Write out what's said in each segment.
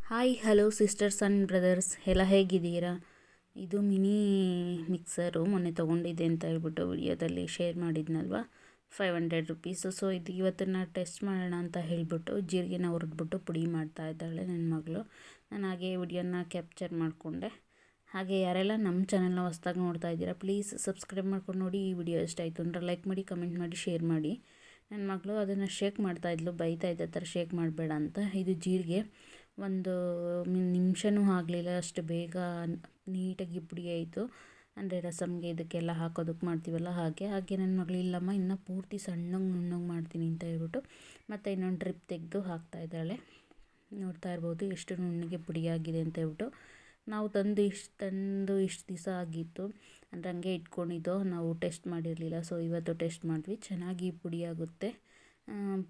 Hi hello sisters and brothers ಎಲ್ಲ ಹೇಗಿದ್ದೀರಾ? ಇದು ಮಿನಿ ಮಿಕ್ಸರು ಮೊನ್ನೆ ತೊಗೊಂಡಿದ್ದೆ ಅಂತ ಹೇಳ್ಬಿಟ್ಟು ವಿಡಿಯೋದಲ್ಲಿ ಶೇರ್ ಮಾಡಿದ್ನಲ್ವ, 500 ರುಪೀಸು. ಸೊ ಇದು ಇವತ್ತನ್ನು ಟೆಸ್ಟ್ ಮಾಡೋಣ ಅಂತ ಹೇಳಿಬಿಟ್ಟು ಜೀರಿಗೆನ ಹುರಿದ್ಬಿಟ್ಟು ಪುಡಿ ಮಾಡ್ತಾ ಇದ್ದಾಳೆ ನನ್ನ ಮಗಳು. ನಾನು ಹಾಗೆ ವಿಡಿಯೋನ ಕ್ಯಾಪ್ಚರ್ ಮಾಡಿಕೊಂಡೆ. ಹಾಗೆ ಯಾರೆಲ್ಲ ನಮ್ಮ ಚಾನಲ್ನ ಹೊಸ್ದಾಗಿ ನೋಡ್ತಾ ಇದ್ದೀರಾ ಪ್ಲೀಸ್ ಸಬ್ಸ್ಕ್ರೈಬ್ ಮಾಡ್ಕೊಂಡು ನೋಡಿ. ಈ ವಿಡಿಯೋ ಇಷ್ಟ ಆಯಿತು ಅಂದರೆ ಲೈಕ್ ಮಾಡಿ, ಕಮೆಂಟ್ ಮಾಡಿ, ಶೇರ್ ಮಾಡಿ. ನನ್ನ ಮಗಳು ಅದನ್ನು ಶೇಕ್ ಮಾಡ್ತಾಯಿದ್ಲು, ಬೈತಾ ಇದ್ದ ಥರ ಶೇಕ್ ಮಾಡಬೇಡ ಅಂತ. ಇದು ಜೀರಿಗೆ ಒಂದು ನಿಮಿಷವೂ ಆಗಲಿಲ್ಲ, ಅಷ್ಟು ಬೇಗ ನೀಟಾಗಿ ಪುಡಿ ಆಯಿತು. ಅಂದರೆ ರಸಮ್ಗೆ ಇದಕ್ಕೆಲ್ಲ ಹಾಕೋದಕ್ಕೆ ಮಾಡ್ತೀವಲ್ಲ ಹಾಗೆ ನನ್ನ ಮಗಳು ಇಲ್ಲಮ್ಮ ಇನ್ನೂ ಪೂರ್ತಿ ಸಣ್ಣಗೆ ನುಣ್ಣಗೆ ಮಾಡ್ತೀನಿ ಅಂತ ಹೇಳ್ಬಿಟ್ಟು ಮತ್ತು ಇನ್ನೊಂದು ಟ್ರಿಪ್ ತೆಗೆದು ಹಾಕ್ತಾಯಿದ್ದಾಳೆ. ನೋಡ್ತಾ ಇರ್ಬೋದು ಎಷ್ಟು ನುಣ್ಣಗೆ ಪುಡಿಯಾಗಿದೆ ಅಂತ ಹೇಳ್ಬಿಟ್ಟು. ನಾವು ತಂದು ಇಷ್ಟು ದಿವಸ ಆಗಿತ್ತು, ಅಂದರೆ ಹಂಗೆ ಇಟ್ಕೊಂಡಿದ್ದೋ, ನಾವು ಟೆಸ್ಟ್ ಮಾಡಿರಲಿಲ್ಲ. ಸೊ ಇವತ್ತು ಟೆಸ್ಟ್ ಮಾಡಿದ್ವಿ, ಚೆನ್ನಾಗಿ ಪುಡಿ ಆಗುತ್ತೆ,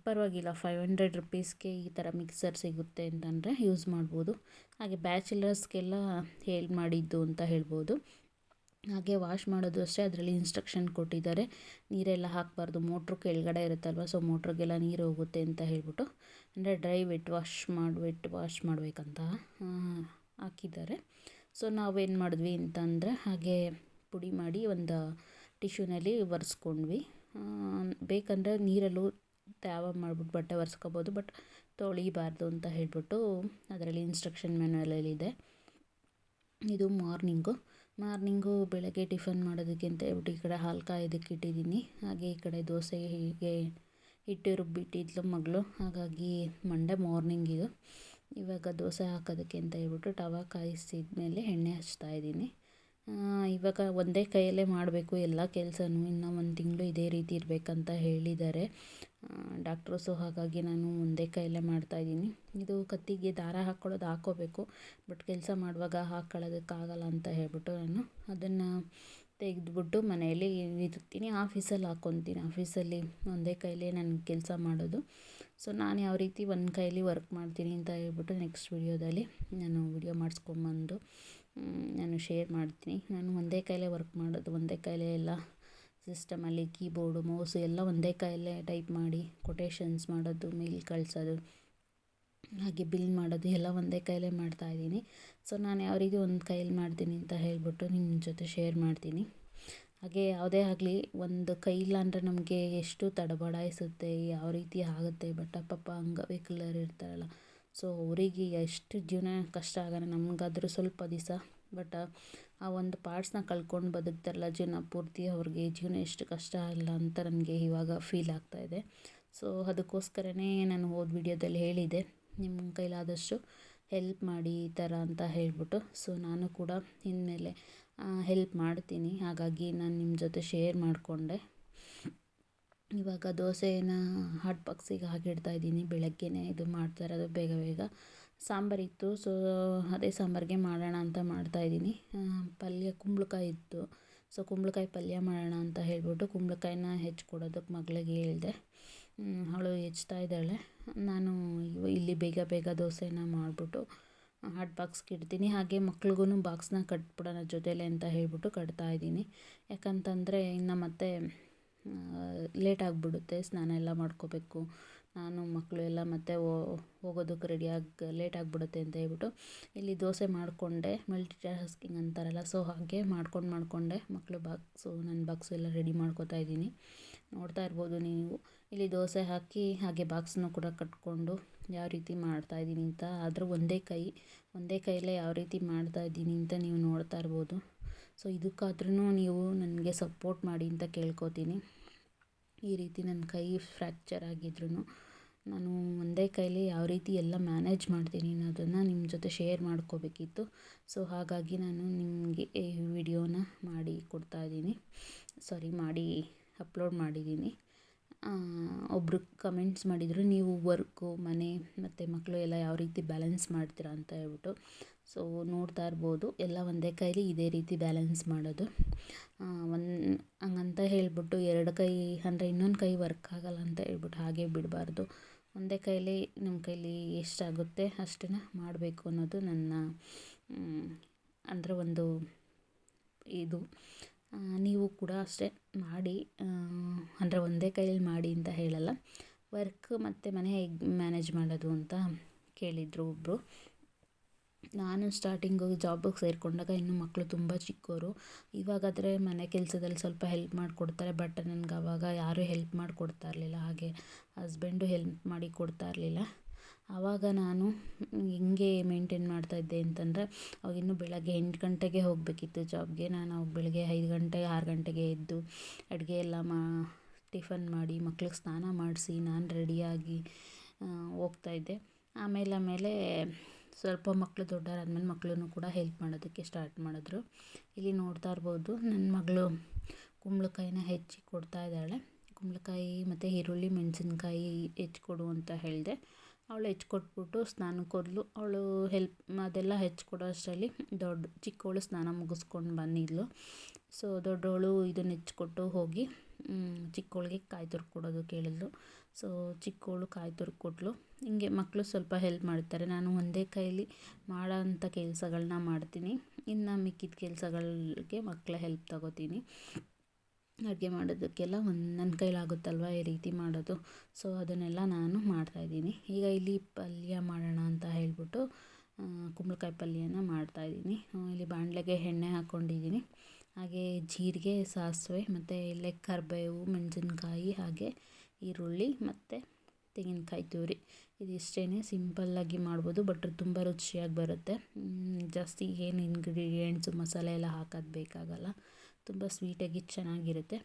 ಪರವಾಗಿಲ್ಲ. 500 ರುಪೀಸ್ಗೆ ಈ ಥರ ಮಿಕ್ಸರ್ ಸಿಗುತ್ತೆ ಅಂತಂದರೆ ಯೂಸ್ ಮಾಡ್ಬೋದು. ಹಾಗೆ ಬ್ಯಾಚುಲರ್ಸ್ಗೆಲ್ಲ ಹೇಳಿ ಮಾಡಿದ್ದು ಅಂತ ಹೇಳ್ಬೋದು. ಹಾಗೆ ವಾಶ್ ಮಾಡೋದು ಅಷ್ಟೇ, ಅದರಲ್ಲಿ ಇನ್ಸ್ಟ್ರಕ್ಷನ್ ಕೊಟ್ಟಿದ್ದಾರೆ. ನೀರೆಲ್ಲ ಹಾಕಬಾರ್ದು, ಮೋಟ್ರು ಕೆಳಗಡೆ ಇರುತ್ತಲ್ವ, ಸೊ ಮೋಟ್ರಿಗೆಲ್ಲ ನೀರು ಹೋಗುತ್ತೆ ಅಂತ ಹೇಳ್ಬಿಟ್ಟು, ಅಂದರೆ ಡ್ರೈ ವೆಟ್ ವಾಶ್ ಮಾಡಬೇಕಂತ ಹಾಕಿದ್ದಾರೆ. ಸೊ ನಾವೇನು ಮಾಡಿದ್ವಿ ಅಂತಂದರೆ ಹಾಗೆ ಪುಡಿ ಮಾಡಿ ಒಂದು ಟಿಶ್ಯೂನಲ್ಲಿ ಒರೆಸ್ಕೊಂಡ್ವಿ. ಬೇಕಂದರೆ ನೀರಲ್ಲೂ ತ್ಯಾವ ಮಾಡಿಬಿಟ್ಟು ಬಟ್ಟೆ ಒರೆಸ್ಕೋಬೋದು, ಬಟ್ ತೊಳಿಬಾರ್ದು ಅಂತ ಹೇಳ್ಬಿಟ್ಟು ಅದರಲ್ಲಿ ಇನ್ಸ್ಟ್ರಕ್ಷನ್ ಮ್ಯಾನ್ಯಲಲ್ಲಿದೆ. ಇದು ಮಾರ್ನಿಂಗು ಬೆಳಗ್ಗೆ ಟಿಫನ್ ಮಾಡೋದಕ್ಕೆ ಅಂತ ಹೇಳ್ಬಿಟ್ಟು ಈ ಕಡೆ ಹಾಲು ಕಾಯೋದಕ್ಕೆ ಇಟ್ಟಿದ್ದೀನಿ. ಹಾಗೆ ಈ ಕಡೆ ದೋಸೆಗೆ ಹಿಟ್ಟು ರುಬ್ಬಿಟ್ಟಿದ್ಲು ಮಗಳು, ಹಾಗಾಗಿ ಮಂಡೇ ಮಾರ್ನಿಂಗ್ ಇದು. ಇವಾಗ ದೋಸೆ ಹಾಕೋದಕ್ಕೆ ಅಂತ ಹೇಳ್ಬಿಟ್ಟು ತವ ಕಾಯಿಸಿದ ಮೇಲೆ ಎಣ್ಣೆ ಹಚ್ತಾಯಿದ್ದೀನಿ. ಇವಾಗ ಒಂದೇ ಕೈಯಲ್ಲೇ ಮಾಡಬೇಕು ಎಲ್ಲ ಕೆಲಸನೂ, ಇನ್ನೂ 1 ತಿಂಗಳು ಇದೇ ರೀತಿ ಇರಬೇಕಂತ ಹೇಳಿದ್ದಾರೆ ಡಾಕ್ಟ್ರು. ಸೊ ಹಾಗಾಗಿ ನಾನು ಒಂದೇ ಕೈಯಲ್ಲೇ ಮಾಡ್ತಾಯಿದ್ದೀನಿ. ಇದು ಕತ್ತಿಗೆ ದಾರ ಹಾಕ್ಕೋಬೇಕು, ಬಟ್ ಕೆಲಸ ಮಾಡುವಾಗ ಹಾಕ್ಕೊಳ್ಳೋದಕ್ಕಾಗಲ್ಲ ಅಂತ ಹೇಳ್ಬಿಟ್ಟು ನಾನು ಅದನ್ನು ತೆಗೆದುಬಿಟ್ಟು ಮನೆಯಲ್ಲಿ ಇರ್ತೀನಿ, ಆಫೀಸಲ್ಲಿ ಹಾಕ್ಕೊತೀನಿ. ಆಫೀಸಲ್ಲಿ ಒಂದೇ ಕೈಲೇ ನಾನು ಕೆಲಸ ಮಾಡೋದು. ಸೊ ನಾನು ಯಾವ ರೀತಿ ಒಂದು ಕೈಲಿ ವರ್ಕ್ ಮಾಡ್ತೀನಿ ಅಂತ ಹೇಳ್ಬಿಟ್ಟು ನೆಕ್ಸ್ಟ್ ವಿಡಿಯೋದಲ್ಲಿ ನಾನು ವಿಡಿಯೋ ಮಾಡಿಸ್ಕೊಂಬಂದು ನಾನು ಶೇರ್ ಮಾಡ್ತೀನಿ. ನಾನು ಒಂದೇ ಕೈಲೇ ವರ್ಕ್ ಮಾಡೋದು, ಒಂದೇ ಕೈಲೇ ಎಲ್ಲ ಸಿಸ್ಟಮಲ್ಲಿ ಕೀಬೋರ್ಡು ಮೌಸು ಎಲ್ಲ ಒಂದೇ ಕೈಯಲ್ಲೇ ಟೈಪ್ ಮಾಡಿ ಕೊಟೇಶನ್ಸ್ ಮಾಡೋದು, ಮೇಲ್ ಕಳಿಸೋದು, ಹಾಗೆ ಬಿಲ್ ಮಾಡೋದು ಎಲ್ಲ ಒಂದೇ ಕೈಲೇ ಮಾಡ್ತಾಯಿದ್ದೀನಿ. ಸೊ ನಾನು ಯಾವ ರೀತಿ ಒಂದು ಕೈಯಲ್ಲಿ ಮಾಡ್ತೀನಿ ಅಂತ ಹೇಳ್ಬಿಟ್ಟು ನಿಮ್ಮ ಜೊತೆ ಶೇರ್ ಮಾಡ್ತೀನಿ. ಹಾಗೆ ಯಾವುದೇ ಆಗಲಿ ಒಂದು ಕೈ ಇಲ್ಲ ಅಂದರೆ ನಮಗೆ ಎಷ್ಟು ತಡಬಡಾಯಿಸುತ್ತೆ, ಯಾವ ರೀತಿ ಆಗುತ್ತೆ. ಬಟ್ ಪಾಪ ಅಂಗವಿಕಲರು ಇರ್ತಾರಲ್ಲ, ಸೊ ಅವರಿಗೆ ಎಷ್ಟು ಜೀವನ ಕಷ್ಟ ಆಗೋಣ, ನಮಗಾದರೂ ಸ್ವಲ್ಪ ದಿವಸ, ಬಟ್ ಆ ಒಂದು ಪಾರ್ಟ್ಸ್ನ ಕಳ್ಕೊಂಡು ಬದುಕ್ತಾರಲ್ಲ ಜೀವನ ಪೂರ್ತಿ, ಅವ್ರಿಗೆ ಜೀವನ ಎಷ್ಟು ಕಷ್ಟ ಆಗಲ್ಲ ಅಂತ ನನಗೆ ಇವಾಗ ಫೀಲ್ ಆಗ್ತಾಯಿದೆ. ಸೊ ಅದಕ್ಕೋಸ್ಕರನೇ ನಾನು ಹೋದ ವಿಡಿಯೋದಲ್ಲಿ ಹೇಳಿದೆ, ನಿಮ್ಮ ಕೈಲಾದಷ್ಟು ಹೆಲ್ಪ್ ಮಾಡಿ ಈ ಥರ ಅಂತ ಹೇಳ್ಬಿಟ್ಟು. ಸೊ ನಾನು ಕೂಡ ಇನ್ಮೇಲೆ ಹೆಲ್ಪ್ ಮಾಡ್ತೀನಿ, ಹಾಗಾಗಿ ನಾನು ನಿಮ್ಮ ಜೊತೆ ಶೇರ್ ಮಾಡಿಕೊಂಡೆ. ಇವಾಗ ದೋಸೆನ ಹಾಟ್ ಬಾಕ್ಸಿಗೆ ಹಾಕಿಡ್ತಾಯಿದ್ದೀನಿ. ಬೆಳಗ್ಗೆನೇ ಇದು ಮಾಡ್ತಾ ಇರೋದು, ಬೇಗ ಸಾಂಬಾರಿತ್ತು. ಸೊ ಅದೇ ಸಾಂಬಾರಿಗೆ ಮಾಡೋಣ ಅಂತ ಮಾಡ್ತಾಯಿದ್ದೀನಿ. ಪಲ್ಯ ಕುಂಬಳಕಾಯಿ ಇತ್ತು, ಸೊ ಕುಂಬಳಕಾಯಿ ಪಲ್ಯ ಮಾಡೋಣ ಅಂತ ಹೇಳ್ಬಿಟ್ಟು ಕುಂಬಳಕಾಯಿನ ಹೆಚ್ಚಿಕೊಡೋದಕ್ಕೆ ಮಗಳಿಗೆ ಹೇಳಿದೆ. ಅವಳು ಹೆಚ್ಚ್ತಾ ಇದ್ದಾಳೆ. ನಾನು ಇಲ್ಲಿ ಬೇಗ ದೋಸೆನ ಮಾಡಿಬಿಟ್ಟು ಹಾಟ್ ಬಾಕ್ಸ್ಗೆ ಇಡ್ತೀನಿ. ಹಾಗೆ ಮಕ್ಳಿಗೂ ಬಾಕ್ಸ್ನ ಕಟ್ಬಿಡೋಣ ಜೊತೆಲೆ ಅಂತ ಹೇಳ್ಬಿಟ್ಟು ಕಟ್ತಾಯಿದ್ದೀನಿ. ಯಾಕಂತಂದರೆ ಇನ್ನು ಮತ್ತೆ ಲೇಟ್ ಆಗಿಬಿಡುತ್ತೆ, ಸ್ನಾನ ಎಲ್ಲ ಮಾಡ್ಕೋಬೇಕು, ನಾನು ಮಕ್ಕಳು ಎಲ್ಲ ಮತ್ತೆ ಹೋಗೋದಕ್ಕೆ ರೆಡಿಯಾಗಿ ಲೇಟ್ ಆಗಿಬಿಡುತ್ತೆ ಅಂತ ಹೇಳ್ಬಿಟ್ಟು ಇಲ್ಲಿ ದೋಸೆ ಮಾಡಿಕೊಂಡೆ. ಮಲ್ಟಿ ಟಾಸ್ಕಿಂಗ್ ಅಂತಾರಲ್ಲ, ಸೊ ಹಾಗೆ ಮಾಡಿಕೊಂಡೆ. ಮಕ್ಕಳು ಬಾಕ್ಸು, ನನ್ನ ಬಾಕ್ಸು ಎಲ್ಲ ರೆಡಿ ಮಾಡ್ಕೋತಾ ಇದ್ದೀನಿ. ನೋಡ್ತಾ ಇರ್ಬೋದು ನೀವು, ಇಲ್ಲಿ ದೋಸೆ ಹಾಕಿ ಹಾಗೆ ಬಾಕ್ಸನ್ನು ಕೂಡ ಕಟ್ಕೊಂಡು ಯಾವ ರೀತಿ ಮಾಡ್ತಾಯಿದ್ದೀನಿ ಅಂತ. ಆದರೂ ಒಂದೇ ಕೈಯಲ್ಲೇ ಯಾವ ರೀತಿ ಮಾಡ್ತಾಯಿದ್ದೀನಿ ಅಂತ ನೀವು ನೋಡ್ತಾ ಇರ್ಬೋದು. ಸೊ ಇದಕ್ಕಾದ್ರೂ ನೀವು ನನಗೆ ಸಪೋರ್ಟ್ ಮಾಡಿ ಅಂತ ಕೇಳ್ಕೊತೀನಿ. ಈ ರೀತಿ ನನ್ನ ಕೈ ಫ್ರ್ಯಾಕ್ಚರ್ ಆಗಿದ್ರೂ ನಾನು ಒಂದೇ ಕೈಲಿ ಯಾವ ರೀತಿ ಎಲ್ಲ ಮ್ಯಾನೇಜ್ ಮಾಡ್ತೀನಿ ಅನ್ನೋದನ್ನು ನಿಮ್ಮ ಜೊತೆ ಶೇರ್ ಮಾಡ್ಕೋಬೇಕಿತ್ತು. ಸೊ ಹಾಗಾಗಿ ನಾನು ನಿಮಗೆ ಈ ವಿಡಿಯೋನ ಮಾಡಿ ಅಪ್ಲೋಡ್ ಮಾಡಿದ್ದೀನಿ. ಒಬ್ಬರು ಕಮೆಂಟ್ಸ್ ಮಾಡಿದರು, ನೀವು ವರ್ಕು, ಮನೆ ಮತ್ತು ಮಕ್ಕಳು ಎಲ್ಲ ಯಾವ ರೀತಿ ಬ್ಯಾಲೆನ್ಸ್ ಮಾಡ್ತೀರಾ ಅಂತ ಹೇಳ್ಬಿಟ್ಟು. ಸೊ ನೋಡ್ತಾ ಇರ್ಬೋದು, ಎಲ್ಲ ಒಂದೇ ಕೈಲಿ ಇದೇ ರೀತಿ ಬ್ಯಾಲೆನ್ಸ್ ಮಾಡೋದು. ಹಂಗಂತ ಹೇಳ್ಬಿಟ್ಟು 2 ಕೈ ಅಂದರೆ ಇನ್ನೊಂದು ಕೈ ವರ್ಕ್ ಆಗಲ್ಲ ಅಂತ ಹೇಳ್ಬಿಟ್ಟು ಹಾಗೆ ಬಿಡಬಾರ್ದು. ಒಂದೇ ಕೈಲಿ ನಮ್ಮ ಕೈಲಿ ಎಷ್ಟಾಗುತ್ತೆ ಅಷ್ಟನ್ನು ಮಾಡಬೇಕು ಅನ್ನೋದು ನನ್ನ ಅಂದರೆ ಒಂದು ಇದು. ನೀವು ಕೂಡ ಅಷ್ಟೇ ಮಾಡಿ, ಅಂದರೆ ಒಂದೇ ಕೈಯಲ್ಲಿ ಮಾಡಿ ಅಂತ ಹೇಳಲ್ಲ. ವರ್ಕ್ ಮತ್ತು ಮನೆ ಹೇಗೆ ಮ್ಯಾನೇಜ್ ಮಾಡೋದು ಅಂತ ಕೇಳಿದರು ಒಬ್ಬರು. ನಾನು ಸ್ಟಾರ್ಟಿಂಗು ಜಾಬಿಗೆ ಸೇರಿಕೊಂಡಾಗ ಇನ್ನೂ ಮಕ್ಕಳು ತುಂಬ ಚಿಕ್ಕವರು. ಇವಾಗಾದರೆ ಮನೆ ಕೆಲಸದಲ್ಲಿ ಸ್ವಲ್ಪ ಹೆಲ್ಪ್ ಮಾಡಿಕೊಡ್ತಾರೆ. ಬಟ್ ನನಗೆ ಆವಾಗ ಯಾರೂ ಹೆಲ್ಪ್ ಮಾಡಿಕೊಡ್ತಾ ಇರಲಿಲ್ಲ. ಹಾಗೆ ಹಸ್ಬೆಂಡು ಹೆಲ್ಪ್ ಮಾಡಿ ಕೊಡ್ತಾ ಇರಲಿಲ್ಲ. ಆವಾಗ ನಾನು ಹಿಂಗೆ ಮೇಂಟೈನ್ ಮಾಡ್ತಾಯಿದ್ದೆ ಅಂತಂದರೆ, ಅವಾಗಿನ್ನೂ ಬೆಳಗ್ಗೆ 8 ಗಂಟೆಗೆ ಹೋಗಬೇಕಿತ್ತು ಜಾಬ್ಗೆ. ನಾನು ಅವಾಗ ಬೆಳಗ್ಗೆ 5 ಗಂಟೆ 6 ಗಂಟೆಗೆ ಎದ್ದು ಅಡುಗೆ ಎಲ್ಲ ಟಿಫನ್ ಮಾಡಿ ಮಕ್ಳಿಗೆ ಸ್ನಾನ ಮಾಡಿಸಿ ನಾನು ರೆಡಿಯಾಗಿ ಹೋಗ್ತಾಯಿದ್ದೆ. ಆಮೇಲೆ ಸ್ವಲ್ಪ ಮಕ್ಕಳು ದೊಡ್ಡವರಾದ್ಮೇಲೆ ಮಕ್ಕಳನ್ನು ಕೂಡ ಹೆಲ್ಪ್ ಮಾಡೋದಕ್ಕೆ ಸ್ಟಾರ್ಟ್ ಮಾಡಿದ್ರು. ಇಲ್ಲಿ ನೋಡ್ತಾ ಇರ್ಬೋದು, ನನ್ನ ಮಗಳು ಕುಂಬಳಕಾಯಿನ ಹೆಚ್ಚಿ ಕೊಡ್ತಾ ಇದ್ದಾಳೆ. ಕುಂಬಳಕಾಯಿ ಮತ್ತು ಈರುಳ್ಳಿ ಮೆಣಸಿನ್ಕಾಯಿ ಹೆಚ್ಚಿಕೊಡು ಅಂತ ಹೇಳಿದೆ. ಅವಳು ಹೆಚ್ಚಿಕೊಟ್ಬಿಟ್ಟು ಸ್ನಾನಕ್ಕೆ ಹೋದ್ಲು. ಅವಳು ಹೆಲ್ಪ್ ಅದೆಲ್ಲ ಹೆಚ್ಚಿಕೊಡೋ ಅಷ್ಟರಲ್ಲಿ ಚಿಕ್ಕವಳು ಸ್ನಾನ ಮುಗಿಸ್ಕೊಂಡು ಬಂದಿದ್ಲು. ಸೊ ದೊಡ್ಡವಳು ಇದನ್ನು ಹೆಚ್ಚಿಕೊಟ್ಟು ಹೋಗಿ ಚಿಕ್ಕವಳಿಗೆ ಕಾಯಿ ತುರ್ಕೊಡೋದು ಕೇಳಿದ್ಲು. ಸೊ ಚಿಕ್ಕವಳು ಕಾಯಿ ತುರ್ಕೊಟ್ಲು. ಹಿಂಗೆ ಮಕ್ಕಳು ಸ್ವಲ್ಪ ಹೆಲ್ಪ್ ಮಾಡ್ತಾರೆ. ನಾನು ಒಂದೇ ಕೈಯಲ್ಲಿ ಮಾಡೋ ಅಂಥ ಕೆಲಸಗಳನ್ನ ಮಾಡ್ತೀನಿ. ಇನ್ನು ಮಿಕ್ಕಿದ ಕೆಲಸಗಳಿಗೆ ಮಕ್ಕಳ ಹೆಲ್ಪ್ ತಗೋತೀನಿ. ಅಡುಗೆ ಮಾಡೋದಕ್ಕೆಲ್ಲ ನನ್ನ ಕೈಲಾಗುತ್ತಲ್ವ ಈ ರೀತಿ ಮಾಡೋದು. ಸೊ ಅದನ್ನೆಲ್ಲ ನಾನು ಮಾಡ್ತಾಯಿದ್ದೀನಿ. ಈಗ ಇಲ್ಲಿ ಪಲ್ಯ ಮಾಡೋಣ ಅಂತ ಹೇಳಿಬಿಟ್ಟು ಕುಂಬಳಕಾಯಿ ಪಲ್ಯನ ಮಾಡ್ತಾಯಿದ್ದೀನಿ. ಇಲ್ಲಿ ಬಾಣಲೆಗೆ ಎಣ್ಣೆ ಹಾಕ್ಕೊಂಡಿದ್ದೀನಿ. ಹಾಗೆ ಜೀರಿಗೆ, ಸಾಸಿವೆ ಮತ್ತು ಇಲ್ಲೇ ಕರಿಬೇವು, ಮೆಣಸಿನ್ಕಾಯಿ, ಹಾಗೆ ಈರುಳ್ಳಿ ಮತ್ತು ತೆಂಗಿನಕಾಯಿ ತುರಿ. ಇದಿಷ್ಟೇ, ಸಿಂಪಲ್ಲಾಗಿ ಮಾಡ್ಬೋದು. ಬಟ್ ತುಂಬ ರುಚಿಯಾಗಿ ಬರುತ್ತೆ. ಜಾಸ್ತಿ ಏನು ಇಂಗ್ರೀಡಿಯೆಂಟ್ಸು ಮಸಾಲೆ ಎಲ್ಲ ಹಾಕೋದು ಬೇಕಾಗಲ್ಲ. ತುಂಬ ಸ್ವೀಟಾಗಿ ಚೆನ್ನಾಗಿರುತ್ತೆ.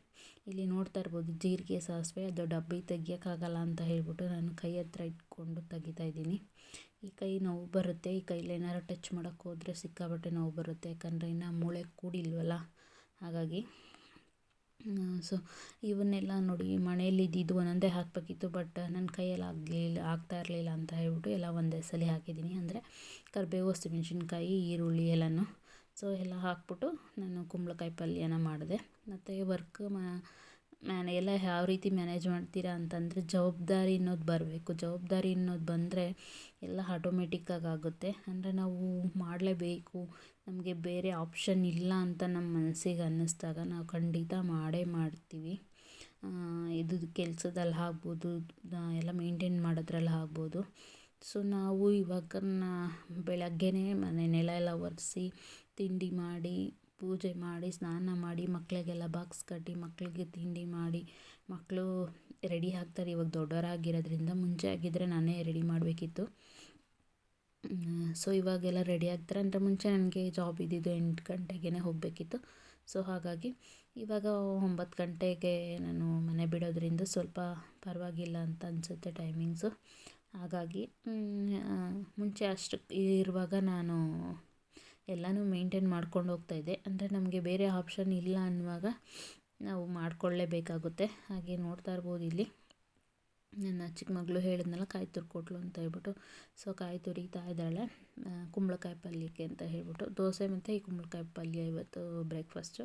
ಇಲ್ಲಿ ನೋಡ್ತಾ ಇರ್ಬೋದು, ಜೀರಿಗೆ, ಸಾಸಿವೆ ಅದು ಡಬ್ಬಿ ತೆಗಿಯೋಕ್ಕಾಗಲ್ಲ ಅಂತ ಹೇಳ್ಬಿಟ್ಟು ನಾನು ಕೈ ಹತ್ರ ಇಟ್ಕೊಂಡು ತೆಗಿತಾಯಿದ್ದೀನಿ. ಈ ಕೈ ನೋವು ಬರುತ್ತೆ. ಈ ಕೈಲಿ ಏನಾರು ಟಚ್ ಮಾಡೋಕ್ಕೆ ಹೋದರೆ ಸಿಕ್ಕಾಬಟ್ಟೆ ನೋವು ಬರುತ್ತೆ. ಯಾಕಂದರೆ ಇನ್ನೂ ಮೂಳೆ ಕೂಡಿಲ್ವಲ್ಲ, ಹಾಗಾಗಿ. ಸೊ ಇವನ್ನೆಲ್ಲ ನೋಡಿ, ಮನೆಯಲ್ಲಿ ಇದ್ದಿದ್ದು ಒಂದೊಂದೇ ಹಾಕಬೇಕಿತ್ತು. ಬಟ್ ನನ್ನ ಕೈಯಲ್ಲಿ ಆಗ್ತಾ ಇರಲಿಲ್ಲ ಅಂತ ಹೇಳ್ಬಿಟ್ಟು ಎಲ್ಲ ಒಂದೇ ಸಲ ಹಾಕಿದ್ದೀನಿ. ಅಂದರೆ ಕರಿಬೇವು, ಹಸಿಮೆಣ್ಸಿನ್ಕಾಯಿ, ಈರುಳ್ಳಿ ಎಲ್ಲನೂ. ಸೊ ಎಲ್ಲ ಹಾಕ್ಬಿಟ್ಟು ನಾನು ಕುಂಬಳಕಾಯಿ ಪಲ್ಯನ ಮಾಡಿದೆ. ಮತ್ತು ವರ್ಕ್ ಎಲ್ಲ ಯಾವ ರೀತಿ ಮ್ಯಾನೇಜ್ ಮಾಡ್ತೀರಾ ಅಂತಂದರೆ, ಜವಾಬ್ದಾರಿ ಅನ್ನೋದು ಬರಬೇಕು. ಜವಾಬ್ದಾರಿ ಅನ್ನೋದು ಬಂದರೆ ಎಲ್ಲ ಆಟೋಮೆಟಿಕ್ಕಾಗಿ ಆಗುತ್ತೆ. ಅಂದರೆ ನಾವು ಮಾಡಲೇಬೇಕು, ನಮಗೆ ಬೇರೆ ಆಪ್ಷನ್ ಇಲ್ಲ ಅಂತ ನಮ್ಮ ಮನಸ್ಸಿಗೆ ಅನ್ನಿಸ್ದಾಗ ನಾವು ಖಂಡಿತ ಮಾಡೇ ಮಾಡ್ತೀವಿ. ಇದು ಕೆಲಸದಲ್ಲಿ ಆಗ್ಬೋದು, ಎಲ್ಲ ಮೇಂಟೈನ್ ಮಾಡೋದ್ರಲ್ಲಿ ಆಗ್ಬೋದು. ಸೊ ನಾವು ಇವಾಗ ಬೆಳಗ್ಗೆನೇ ಮನೆ ನೆಲ ಎಲ್ಲ ಒರೆಸಿ, ತಿಂಡಿ ಮಾಡಿ, ಪೂಜೆ ಮಾಡಿ, ಸ್ನಾನ ಮಾಡಿ, ಮಕ್ಕಳಿಗೆಲ್ಲ ಬಾಕ್ಸ್ ಕಟ್ಟಿ, ಮಕ್ಕಳಿಗೆ ತಿಂಡಿ ಮಾಡಿ, ಮಕ್ಕಳು ರೆಡಿ ಆಗ್ತಾರೆ. ಇವಾಗ ದೊಡ್ಡವರಾಗಿರೋದ್ರಿಂದ, ಮುಂಚೆ ಆಗಿದ್ದರೆ ನಾನೇ ರೆಡಿ ಮಾಡಬೇಕಿತ್ತು. ಸೊ ಇವಾಗೆಲ್ಲ ರೆಡಿ ಆಗ್ತಾರೆ. ಅಂದರೆ ಮುಂಚೆ ನನಗೆ ಜಾಬ್ ಇದ್ದಿದ್ದು 8 ಗಂಟೆಗೆ ಹೋಗಬೇಕಿತ್ತು. ಸೊ ಹಾಗಾಗಿ ಇವಾಗ 9 ಗಂಟೆಗೆ ನಾನು ಮನೆ ಬಿಡೋದ್ರಿಂದ ಸ್ವಲ್ಪ ಪರವಾಗಿಲ್ಲ ಅಂತ ಅನಿಸುತ್ತೆ ಟೈಮಿಂಗ್ಸು. ಹಾಗಾಗಿ ಮುಂಚೆ ಅಷ್ಟು ಇರುವಾಗ ನಾನು ಎಲ್ಲನೂ ಮೇಂಟೈನ್ ಮಾಡ್ಕೊಂಡು ಹೋಗ್ತಾಯಿದ್ದೆ. ಅಂದರೆ ನಮಗೆ ಬೇರೆ ಆಪ್ಷನ್ ಇಲ್ಲ ಅನ್ನುವಾಗ ನಾವು ಮಾಡಿಕೊಳ್ಳೇಬೇಕಾಗುತ್ತೆ. ಹಾಗೆ ನೋಡ್ತಾ ಇರ್ಬೋದು, ಇಲ್ಲಿ ನನ್ನ ಚಿಕ್ಕ ಮಗಳು ಹೇಳಿದ್ನಲ್ಲ ಕಾಯಿ ತುರ್ಕೊಟ್ಲು ಅಂತ ಹೇಳ್ಬಿಟ್ಟು. ಸೊ ಕಾಯಿ ತುರಿತಾ ಇದ್ದಾಳೆ ಕುಂಬಳಕಾಯಿ ಪಲ್ಯಕ್ಕೆ ಅಂತ ಹೇಳ್ಬಿಟ್ಟು. ದೋಸೆ ಮತ್ತು ಈ ಕುಂಬಳಕಾಯಿ ಪಲ್ಯ ಇವತ್ತು ಬ್ರೇಕ್ಫಾಸ್ಟು.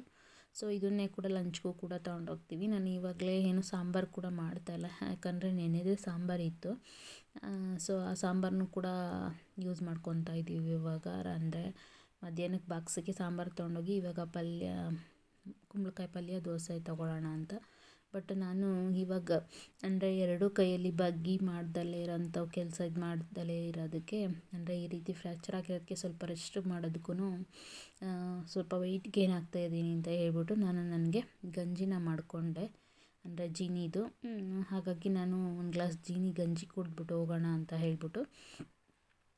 ಸೊ ಇದನ್ನೇ ಕೂಡ ಲಂಚ್ಗೂ ಕೂಡ ತೊಗೊಂಡೋಗ್ತೀವಿ. ನಾನು ಇವಾಗಲೇ ಏನು ಸಾಂಬಾರು ಕೂಡ ಮಾಡ್ತಾಯಿಲ್ಲ, ಯಾಕಂದರೆ ನೆನೆದೇ ಸಾಂಬಾರಿತ್ತು. ಸೊ ಆ ಸಾಂಬಾರನ್ನು ಕೂಡ ಯೂಸ್ ಮಾಡ್ಕೊತಾ ಇದ್ದೀವಿ ಇವಾಗ. ಅಂದರೆ ಮಧ್ಯಾಹ್ನಕ್ಕೆ ಬಾಕ್ಸಿಗೆ ಸಾಂಬಾರು ತೊಗೊಂಡೋಗಿ ಇವಾಗ ಕುಂಬಳಕಾಯಿ ಪಲ್ಯ, ದೋಸೆ ತೊಗೊಳ್ಳೋಣ ಅಂತ. ಬಟ್ ನಾನು ಇವಾಗ ಅಂದರೆ ಎರಡೂ ಕೈಯಲ್ಲಿ ಬಗ್ಗಿ ಮಾಡ್ದಲೇ ಇರೋಂಥ ಕೆಲಸ ಮಾಡ್ದಲೇ ಇರೋದಕ್ಕೆ, ಅಂದರೆ ಈ ರೀತಿ ಫ್ರ್ಯಾಕ್ಚರ್ ಆಗಿರೋದಕ್ಕೆ ಸ್ವಲ್ಪ ರೆಸ್ಟ್ ಮಾಡೋದಕ್ಕೂ ಸ್ವಲ್ಪ ವೆಯ್ಟ್ ಗೇನ್ ಆಗ್ತಾಯಿದ್ದೀನಿ ಅಂತ ಹೇಳ್ಬಿಟ್ಟು ನಾನು ನನಗೆ ಗಂಜಿನ ಮಾಡಿಕೊಂಡೆ. ಅಂದರೆ ಜೀನಿದು. ಹಾಗಾಗಿ ನಾನು ಒಂದು ಗ್ಲಾಸ್ ಗಂಜಿ ಕುಡಿದ್ಬಿಟ್ಟು ಹೋಗೋಣ ಅಂತ ಹೇಳ್ಬಿಟ್ಟು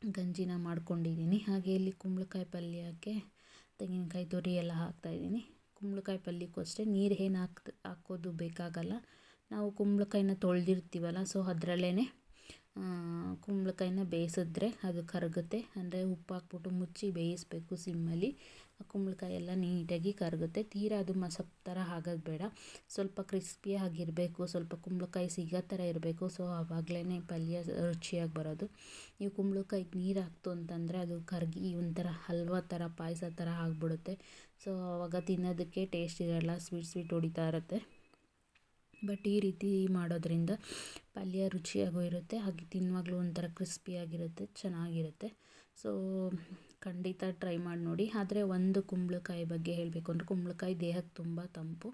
ಗಂಜಿನ ಮಾಡ್ಕೊಂಡಿದ್ದೀನಿ. ಹಾಗೆ ಇಲ್ಲಿ ಕುಂಬಳಕಾಯಿ ಪಲ್ಯಕ್ಕೆ ತೆಂಗಿನಕಾಯಿ ತುರಿ ಎಲ್ಲ ಹಾಕ್ತಾಯಿದ್ದೀನಿ. ಕುಂಬಳಕಾಯಿ ಪಲ್ಯಕ್ಕೂ ಅಷ್ಟೇ ನೀರು ಏನು ಹಾಕೋದು ಬೇಕಾಗಲ್ಲ. ನಾವು ಕುಂಬಳಕಾಯಿನ ತೊಳೆದಿರ್ತೀವಲ್ಲ, ಸೊ ಅದರಲ್ಲೇ ಕುಂಬಳಕಾಯಿನ ಬೇಯಿಸಿದ್ರೆ ಅದು ಕರಗುತ್ತೆ. ಅಂದರೆ ಉಪ್ಪು ಹಾಕ್ಬಿಟ್ಟು ಮುಚ್ಚಿ ಬೇಯಿಸಬೇಕು ಸಿಮ್ಮಲ್ಲಿ. ಕುಂಬಳಕಾಯಿ ಎಲ್ಲ ನೀಟಾಗಿ ಕರಗುತ್ತೆ. ತೀರಾ ಅದು ಮಸಪ್ ಥರ ಆಗೋದು ಬೇಡ, ಸ್ವಲ್ಪ ಕ್ರಿಸ್ಪಿಯಾಗಿರಬೇಕು, ಸ್ವಲ್ಪ ಕುಂಬಳಕಾಯಿ ಸಿಗೋ ಥರ ಇರಬೇಕು. ಸೊ ಆವಾಗಲೇ ಪಲ್ಯ ರುಚಿಯಾಗಿ ಬರೋದು. ನೀವು ಕುಂಬಳಕಾಯಿಗೆ ನೀರು ಹಾಕ್ತು ಅಂತಂದರೆ ಅದು ಕರಗಿ ಒಂಥರ ಹಲ್ವಾ ಥರ, ಪಾಯಸ ಥರ ಆಗಿಬಿಡುತ್ತೆ. ಸೊ ಆವಾಗ ತಿನ್ನೋದಕ್ಕೆ ಟೇಸ್ಟ್ ಇರೋಲ್ಲ, ಸ್ವೀಟ್ ಹೊಡಿತಾ ಇರುತ್ತೆ. ಬಟ್ ಈ ರೀತಿ ಮಾಡೋದ್ರಿಂದ ಪಲ್ಯ ರುಚಿಯಾಗೂ ಇರುತ್ತೆ, ಹಾಗೆ ತಿನ್ನುವಾಗಲೂ ಒಂಥರ ಕ್ರಿಸ್ಪಿಯಾಗಿರುತ್ತೆ, ಚೆನ್ನಾಗಿರುತ್ತೆ. ಸೊ ಖಂಡಿತ ಟ್ರೈ ಮಾಡಿ ನೋಡಿ. ಆದರೆ ಒಂದು ಕುಂಬಳಕಾಯಿ ಬಗ್ಗೆ ಹೇಳಬೇಕು ಅಂದರೆ, ಕುಂಬಳಕಾಯಿ ದೇಹಕ್ಕೆ ತುಂಬ ತಂಪು.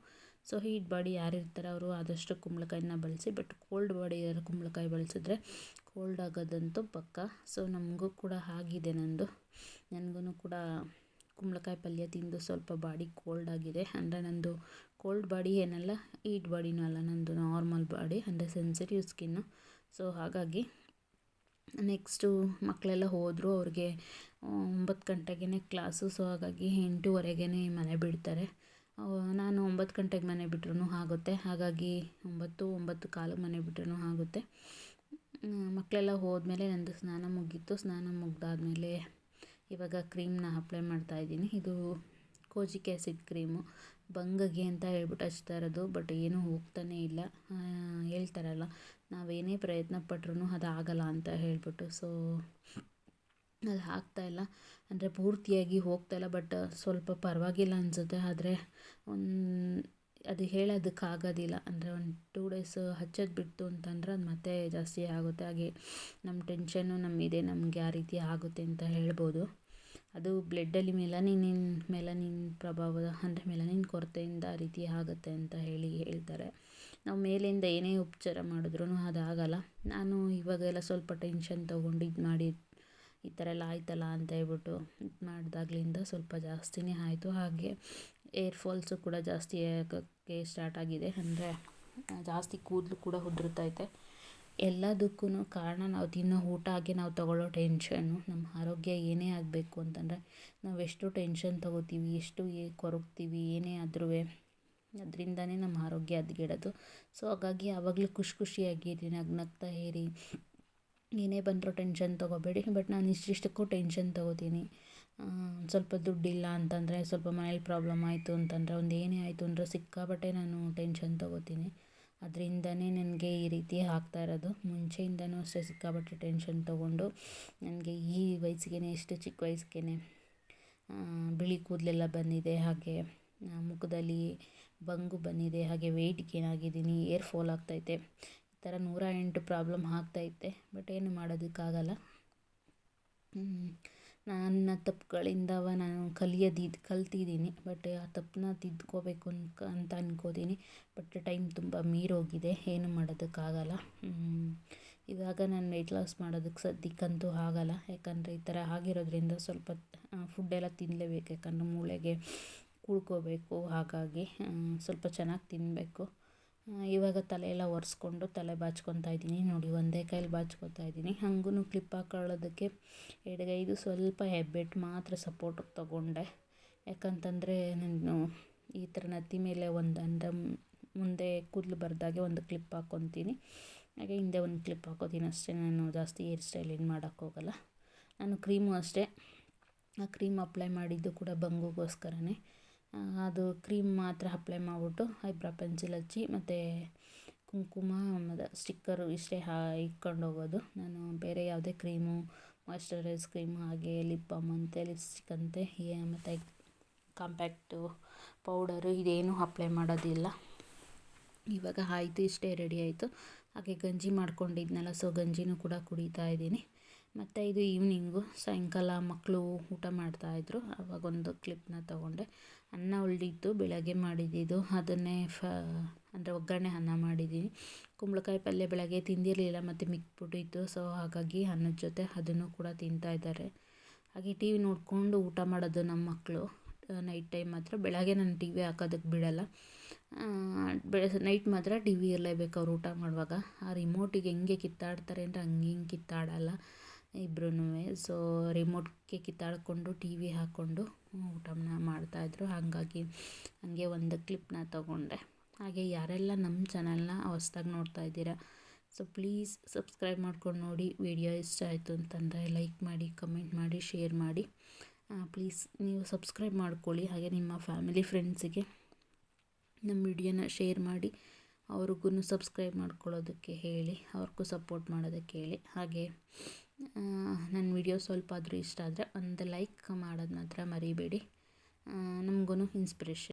ಸೊ ಹೀಟ್ ಬಾಡಿ ಯಾರಿರ್ತಾರೆ ಅವರು ಆದಷ್ಟು ಕುಂಬಳಕಾಯಿನ ಬಳಸಿ, ಬಟ್ ಕೋಲ್ಡ್ ಬಾಡಿ ಯಾರು ಕುಂಬಳಕಾಯಿ ಬಳಸಿದ್ರೆ ಕೋಲ್ಡ್ ಆಗೋದಂತೂ ಪಕ್ಕ. ಸೊ ನಮಗೂ ಕೂಡ ಆಗಿದೆ, ನನಗೂ ಕೂಡ ಕುಂಬಳಕಾಯಿ ಪಲ್ಯ ತಿಂದು ಸ್ವಲ್ಪ ಬಾಡಿ ಕೋಲ್ಡ್ ಆಗಿದೆ. ಅಂದರೆ ನಂದು ಕೋಲ್ಡ್ ಬಾಡಿ ಏನಲ್ಲ, ಹೀಟ್ ಬಾಡಿನೂ ಅಲ್ಲ, ನಂದು ನಾರ್ಮಲ್ ಬಾಡಿ, ಅಂದರೆ ಸೆನ್ಸಿಟಿವ್ ಸ್ಕಿನ್ನು. ಸೊ ಹಾಗಾಗಿ ನೆಕ್ಸ್ಟು ಮಕ್ಕಳೆಲ್ಲ ಹೋದರು, ಅವ್ರಿಗೆ 9 ಗಂಟೆಗೆ ಕ್ಲಾಸು. ಸೊ ಹಾಗಾಗಿ 8:30ಗೆ ಮನೆ ಬಿಡ್ತಾರೆ. ನಾನು 9 ಗಂಟೆಗೆ ಮನೆ ಬಿಟ್ರೂ ಆಗುತ್ತೆ, ಹಾಗಾಗಿ 9:15 ಮನೆ ಬಿಟ್ರೂ ಆಗುತ್ತೆ. ಮಕ್ಕಳೆಲ್ಲ ಹೋದ್ಮೇಲೆ ನಂದು ಸ್ನಾನ ಮುಗೀತು. ಸ್ನಾನ ಮುಗ್ದಾದ್ಮೇಲೆ ಇವಾಗ ಕ್ರೀಮ್ನ ಅಪ್ಲೈ ಮಾಡ್ತಾಯಿದ್ದೀನಿ. ಇದು ಕೋಜಿಕ್ ಆ್ಯಸಿಡ್ ಕ್ರೀಮು, ಬಂಗಗೆ ಅಂತ ಹೇಳ್ಬಿಟ್ಟು ಹಚ್ತಾ ಇರೋದು, ಬಟ್ ಏನೂ ಹೋಗ್ತಾನೇ ಇಲ್ಲ. ಹೇಳ್ತಾರಲ್ಲ, ನಾವೇನೇ ಪ್ರಯತ್ನ ಪಟ್ರೂ ಅದು ಆಗಲ್ಲ ಅಂತ ಹೇಳ್ಬಿಟ್ಟು. ಸೊ ಅದು ಆಗ್ತಾಯಿಲ್ಲ, ಅಂದರೆ ಪೂರ್ತಿಯಾಗಿ ಹೋಗ್ತಾಯಿಲ್ಲ, ಬಟ್ ಸ್ವಲ್ಪ ಪರವಾಗಿಲ್ಲ ಅನಿಸುತ್ತೆ. ಆದರೆ ಅದು ಹೇಳೋದಕ್ಕಾಗೋದಿಲ್ಲ, ಅಂದರೆ ಒಂದು 2 ಡೇಸ್ ಹಚ್ಚೋದು ಬಿಟ್ಟು ಅಂತಂದ್ರೆ ಅದು ಮತ್ತೆ ಜಾಸ್ತಿ ಆಗುತ್ತೆ. ಹಾಗೆ ನಮ್ಮ ಟೆನ್ಷನ್ನು ನಮ್ಮಿದೆ, ನಮಗೆ ಆ ರೀತಿ ಆಗುತ್ತೆ ಅಂತ ಹೇಳ್ಬೋದು. ಅದು ಬ್ಲಡ್ಡಲ್ಲಿ ಮೆಲನಿನ್ ಪ್ರಭಾವದ, ಅಂದರೆ ಮೆಲನಿನ್ ಕೊರತೆಯಿಂದ ಆ ರೀತಿ ಆಗುತ್ತೆ ಅಂತ ಹೇಳ್ತಾರೆ. ನಾವು ಮೇಲಿಂದ ಏನೇ ಉಪಚಾರ ಮಾಡಿದ್ರೂ ಅದಾಗಲ್ಲ. ನಾನು ಇವಾಗೆಲ್ಲ ಸ್ವಲ್ಪ ಟೆನ್ಷನ್ ತೊಗೊಂಡು ಮಾಡಿ ಈ ಥರ ಎಲ್ಲ ಆಯ್ತಲ್ಲ ಅಂತ ಹೇಳ್ಬಿಟ್ಟು ಮಾಡಿದಾಗ್ಲಿಂದ ಸ್ವಲ್ಪ ಜಾಸ್ತಿನೇ ಆಯಿತು. ಹಾಗೆ ಏರ್ ಫಾಲ್ಸು ಕೂಡ ಜಾಸ್ತಿ ಆಗೋಕ್ಕೆ ಸ್ಟಾರ್ಟ್ ಆಗಿದೆ, ಅಂದರೆ ಜಾಸ್ತಿ ಕೂದಲು ಕೂಡ ಉದುರುತ್ತೈತೆ. ಎಲ್ಲದಕ್ಕೂ ಕಾರಣ ನಾವು ತಿನ್ನೋ ಊಟ, ಹಾಗೆ ನಾವು ತಗೊಳ್ಳೋ ಟೆನ್ಷನ್ನು. ನಮ್ಮ ಆರೋಗ್ಯ ಏನೇ ಆಗಬೇಕು ಅಂತಂದರೆ ನಾವೆಷ್ಟು ಟೆನ್ಷನ್ ತೊಗೋತೀವಿ, ಎಷ್ಟು ಕೊರಗ್ತೀವಿ, ಏನೇ ಆದ್ರೂ ಅದರಿಂದನೇ ನಮ್ಮ ಆರೋಗ್ಯ ಹದಗೆಡೋದು. ಸೊ ಹಾಗಾಗಿ ಆವಾಗಲೂ ಖುಷಿಯಾಗಿರಿ, ನಗ್ನಗ್ತಾ ಇರಿ, ಏನೇ ಬಂದರೂ ಟೆನ್ಷನ್ ತೊಗೋಬೇಡಿ. ಬಟ್ ನಾನು ಇಷ್ಟಿಷ್ಟಕ್ಕೂ ಟೆನ್ಷನ್ ತೊಗೋತೀನಿ. ಸ್ವಲ್ಪ ದುಡ್ಡಿಲ್ಲ ಅಂತಂದರೆ, ಸ್ವಲ್ಪ ಮನೇಲಿ ಪ್ರಾಬ್ಲಮ್ ಆಯಿತು ಅಂತಂದರೆ, ಒಂದು ಏನೇ ಆಯಿತು ಅಂದರೆ ಸಿಕ್ಕಾಪಟ್ಟೆ ನಾನು ಟೆನ್ಷನ್ ತೊಗೋತೀನಿ. ಅದರಿಂದನೇ ನನಗೆ ಈ ರೀತಿ ಆಗ್ತಾ ಇರೋದು. ಮುಂಚೆಯಿಂದನೂ ಅಷ್ಟೇ ಸಿಕ್ಕಾಪಟ್ಟೆ ಟೆನ್ಷನ್ ತೊಗೊಂಡು ನನಗೆ ಈ ವಯಸ್ಸಿಗೆ, ಎಷ್ಟು ಚಿಕ್ಕ ವಯಸ್ಸಿಗೆ ಬಿಳಿ ಕೂದಲೆಲ್ಲ ಬಂದಿದೆ, ಹಾಗೆ ಮುಖದಲ್ಲಿ ಬಂಗು ಬಂದಿದೆ, ಹಾಗೆ ವೆಯ್ಟ್ ಗೇನ್ ಆಗಿದ್ದೀನಿ, ಏರ್ ಫಾಲ್ ಆಗ್ತೈತೆ, ಈ ಥರ 108 ಪ್ರಾಬ್ಲಮ್ ಆಗ್ತೈತೆ. ಬಟ್ ಏನು ಮಾಡೋದಕ್ಕಾಗಲ್ಲ. ನನ್ನ ತಪ್ಪುಗಳಿಂದ ನಾನು ಕಲ್ತಿದ್ದೀನಿ, ಬಟ್ ಆ ತಪ್ಪನ್ನ ತಿದ್ಕೋಬೇಕು ಅಂತ ಅನ್ಕೋತೀನಿ. ಬಟ್ ಟೈಮ್ ತುಂಬ ಮೀರೋಗಿದೆ, ಏನು ಮಾಡೋದಕ್ಕಾಗಲ್ಲ. ಇವಾಗ ನಾನು ವೆಯ್ಟ್ ಲಾಸ್ ಮಾಡೋದಕ್ಕೆ ಸದ್ಯಕ್ಕಂತೂ ಆಗಲ್ಲ, ಯಾಕಂದರೆ ಈ ಥರ ಆಗಿರೋದ್ರಿಂದ ಸ್ವಲ್ಪ ಫುಡ್ಡೆಲ್ಲ ತಿನ್ನಲೇಬೇಕು, ಯಾಕಂದರೆ ಮೂಳೆಗೆ ಕೂಡ್ಕೋಬೇಕು. ಹಾಗಾಗಿ ಸ್ವಲ್ಪ ಚೆನ್ನಾಗಿ ತಿನ್ನಬೇಕು. ಇವಾಗ ತಲೆ ಎಲ್ಲ ಒರೆಸ್ಕೊಂಡು ತಲೆ ಬಾಚ್ಕೊತಾ ಇದ್ದೀನಿ ನೋಡಿ, ಒಂದೇ ಕೈಲಿ ಬಾಚ್ಕೊತಾ ಇದ್ದೀನಿ. ಹಂಗೂ ಕ್ಲಿಪ್ ಹಾಕೊಳ್ಳೋದಕ್ಕೆ ಎಡಗೈದು ಸ್ವಲ್ಪ ಹೆಬ್ಬೆಟ್ಟು ಮಾತ್ರ ಸಪೋರ್ಟಿಗೆ ತೊಗೊಂಡೆ, ಯಾಕಂತಂದರೆ ನಾನು ಈ ಥರ ನೆತ್ತಿ ಮೇಲೆ ಅಂದರೆ ಮುಂದೆ ಕೂದಲು ಬರ್ದಾಗೆ ಒಂದು ಕ್ಲಿಪ್ ಹಾಕ್ಕೊತೀನಿ, ಹಾಗೆ ಹಿಂದೆ ಒಂದು ಕ್ಲಿಪ್ ಹಾಕೋತೀನಿ ಅಷ್ಟೇ. ನಾನು ಜಾಸ್ತಿ ಹೇರ್ ಸ್ಟೈಲ್ ಏನು ಮಾಡೋಕ್ಕೋಗಲ್ಲ. ನಾನು ಕ್ರೀಮು ಅಷ್ಟೇ, ಆ ಕ್ರೀಮ್ ಅಪ್ಲೈ ಮಾಡಿದ್ದು ಕೂಡ ಬಂಗುಗೋಸ್ಕರನೇ. ಅದು ಕ್ರೀಮ್ ಮಾತ್ರ ಅಪ್ಲೈ ಮಾಡಿಬಿಟ್ಟು ಐಬ್ರೋ ಪೆನ್ಸಿಲ್ ಹಚ್ಚಿ ಮತ್ತು ಕುಂಕುಮ ಮತ್ತು ಸ್ಟಿಕ್ಕರು ಇಷ್ಟೇ ಇಟ್ಕೊಂಡು ಹೋಗೋದು. ನಾನು ಬೇರೆ ಯಾವುದೇ ಕ್ರೀಮು, ಮಾಯ್ಶ್ಚರೈಸ್ ಕ್ರೀಮು, ಹಾಗೆ ಲಿಪ್ ಬಾಮ್ ಅಂತೆ, ಲಿಪ್ಸ್ಟಿಕ್ ಅಂತೆ, ಮತ್ತು ಕಾಂಪ್ಯಾಕ್ಟು ಪೌಡರು ಇದೇನು ಅಪ್ಲೈ ಮಾಡೋದಿಲ್ಲ. ಇವಾಗ ಆಯಿತು, ಇಷ್ಟೇ ರೆಡಿ ಆಯಿತು. ಹಾಗೆ ಗಂಜಿ ಮಾಡ್ಕೊಂಡಿದ್ನಲ್ಲ, ಸೊ ಗಂಜಿನೂ ಕೂಡ ಕುಡಿತಾ ಇದ್ದೀನಿ. ಮತ್ತು ಇದು ಈವ್ನಿಂಗು, ಸಾಯಂಕಾಲ ಮಕ್ಕಳು ಊಟ ಮಾಡ್ತಾಯಿದ್ರು, ಆವಾಗೊಂದು ಕ್ಲಿಪ್ನ ತೊಗೊಂಡೆ. ಅನ್ನ ಉಳಿದಿತ್ತು ಬೆಳಗ್ಗೆ ಮಾಡಿದ್ದಿದ್ದು, ಅದನ್ನೇ ಅಂದರೆ ಒಗ್ಗರಣೆ ಅನ್ನ ಮಾಡಿದ್ದೀನಿ. ಕುಂಬಳಕಾಯಿ ಪಲ್ಯ ಬೆಳಗ್ಗೆ ತಿಂದಿರಲಿಲ್ಲ, ಮತ್ತು ಮಿಕ್ಬಿಟ್ಟಿತ್ತು. ಸೊ ಹಾಗಾಗಿ ಅನ್ನದ ಜೊತೆ ಅದನ್ನು ಕೂಡ ತಿಂತಾಯಿದ್ದಾರೆ. ಹಾಗೆ ಟಿ ವಿ ನೋಡಿಕೊಂಡು ಊಟ ಮಾಡೋದು ನಮ್ಮ ಮಕ್ಕಳು. ನೈಟ್ ಟೈಮ್ ಮಾತ್ರ, ಬೆಳಗ್ಗೆ ನಾನು ಟಿ ವಿ ಹಾಕೋದಕ್ಕೆ ಬಿಡೋಲ್ಲ. ನೈಟ್ ಮಾತ್ರ ಟಿ ವಿ ಇರಲೇಬೇಕು ಅವ್ರು ಊಟ ಮಾಡುವಾಗ. ಆ ರಿಮೋಟಿಗೆ ಹೆಂಗೆ ಕಿತ್ತಾಡ್ತಾರೆ ಅಂದರೆ ಹಂಗೆ ಕಿತ್ತಾಡಲ್ಲ ಇಬ್ಬರೂ. ಸೊ ರಿಮೋಟ್ಗೆ ಕಿತ್ತಾಡಿಕೊಂಡು ಟಿ ವಿ ಹಾಕ್ಕೊಂಡು ಊಟನ ಮಾಡ್ತಾಯಿದ್ರು. ಹಾಗಾಗಿ ಹಂಗೆ ಒಂದು ಕ್ಲಿಪ್ನ ತೊಗೊಂಡೆ. ಹಾಗೆ ಯಾರೆಲ್ಲ ನಮ್ಮ ಚಾನಲ್ನ ಹೊಸ್ದಾಗಿ ನೋಡ್ತಾ ಇದ್ದೀರಾ, ಸೊ ಪ್ಲೀಸ್ ಸಬ್ಸ್ಕ್ರೈಬ್ ಮಾಡ್ಕೊಂಡು ನೋಡಿ. ವಿಡಿಯೋ ಇಷ್ಟ ಆಯಿತು ಅಂತಂದರೆ ಲೈಕ್ ಮಾಡಿ, ಕಮೆಂಟ್ ಮಾಡಿ, ಶೇರ್ ಮಾಡಿ. ಪ್ಲೀಸ್ ನೀವು ಸಬ್ಸ್ಕ್ರೈಬ್ ಮಾಡ್ಕೊಳ್ಳಿ. ಹಾಗೆ ನಿಮ್ಮ ಫ್ಯಾಮಿಲಿ ಫ್ರೆಂಡ್ಸಿಗೆ ನಮ್ಮ ವಿಡಿಯೋನ ಶೇರ್ ಮಾಡಿ, ಅವ್ರಿಗೂ ಸಬ್ಸ್ಕ್ರೈಬ್ ಮಾಡ್ಕೊಳ್ಳೋದಕ್ಕೆ ಹೇಳಿ, ಅವ್ರಿಗೂ ಸಪೋರ್ಟ್ ಮಾಡೋದಕ್ಕೆ ಹೇಳಿ. ಹಾಗೆ ನನ್ನ ವಿಡಿಯೋ ಸ್ವಲ್ಪ ಆದರೂ ಇಷ್ಟ ಆದರೆ ಒಂದು ಲೈಕ್ ಮಾಡೋದು ಮಾತ್ರ ಮರಿಬೇಡಿ, ನಮಗೂ ಇನ್ಸ್ಪಿರೇಷನ್.